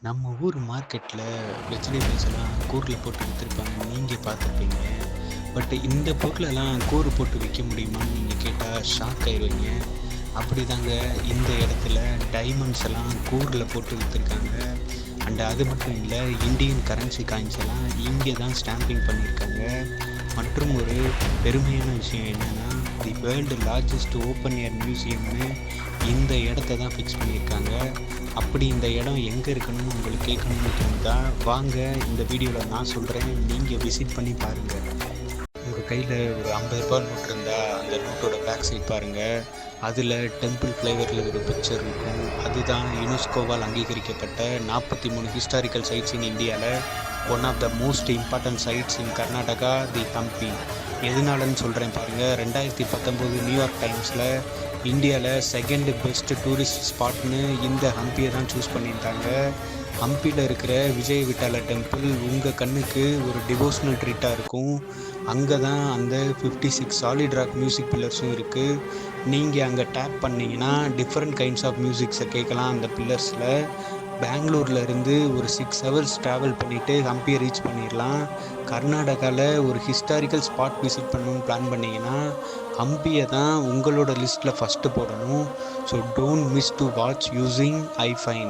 நம்ம ஊர் மார்க்கெட்டில் வெஜிடபிள்ஸ் எல்லாம் கூரில் போட்டு விற்றுருப்பாங்க, நீங்கள் பார்த்துருப்பீங்க. பட் இந்த பொருளெல்லாம் கூறு போட்டு விற்க முடியுமான்னு நீங்கள் கேட்டால் ஷாக் ஆயிடுவீங்க. அப்படி தாங்க இந்த இடத்துல டைமண்ட்ஸ் எல்லாம் கூரில் போட்டு விற்றுருக்காங்க. அண்ட் அது மட்டும் இல்லை, இந்தியன் கரன்சி காயின்ஸ் எல்லாம் இங்கே தான் ஸ்டாம்பிங் பண்ணியிருக்காங்க. மற்றும் ஒரு பெருமையான விஷயம் என்னென்னா, the world largest open air மியூசியம்னு இந்த இடத்த தான் ஃபிக்ஸ் பண்ணியிருக்காங்க. அப்படி இந்த இடம் எங்கே இருக்கணும்னு உங்களுக்கு கேட்கணும்னு தோணுதா? வாங்க, இந்த வீடியோவில் நான் சொல்கிறேன், நீங்கள் விசிட் பண்ணி பாருங்கள். உங்கள் கையில் ஒரு 50 ரூபாய் நோட் இருந்தால் அந்த நோட்டோட பேக் சைட் பாருங்கள். அதில் டெம்பிள் ஃப்ளேவரில் ஒரு பிக்சர் இருக்கும். அதுதான் யுனெஸ்கோவால் அங்கீகரிக்கப்பட்ட 43 ஹிஸ்டாரிக்கல் சைட்ஸ் இன் இந்தியாவில் one of the most important sites in Karnataka, the Hampi. எதனாலன்னு சொல்கிறேன் பாருங்கள். 2019 நியூயார்க் டைம்ஸில் இந்தியாவில் செகண்ட் பெஸ்ட் டூரிஸ்ட் ஸ்பாட்னு இந்த ஹம்பியை தான் சூஸ் பண்ணியிருந்தாங்க. ஹம்பியில் இருக்கிற விஜய் விட்டால டெம்பிள் உங்கள் கண்ணுக்கு ஒரு டிவோஷனல் ட்ரீட்டாக இருக்கும். அங்கே தான் அந்த 56 சாலிட் ராக் மியூசிக் பில்லர்ஸும் இருக்குது. நீங்கள் அங்கே டேப் பண்ணிங்கன்னா டிஃப்ரெண்ட் கைண்ட்ஸ் ஆஃப் மியூசிக்ஸை கேட்கலாம். அந்த பில்லர்ஸில் பெங்களூரில் இருந்து ஒரு 6 ஹவர்ஸ் ட்ராவல் பண்ணிவிட்டு ஹம்பியை ரீச் பண்ணிடலாம். கர்நாடகாவில் ஒரு ஹிஸ்டாரிக்கல் ஸ்பாட் விசிட் பண்ணணும்னு பிளான் பண்ணிங்கன்னா ஹம்பியை தான் உங்களோட லிஸ்ட்டில் ஃபஸ்ட்டு போடணும். So don't miss to watch using ஐஃபைன்.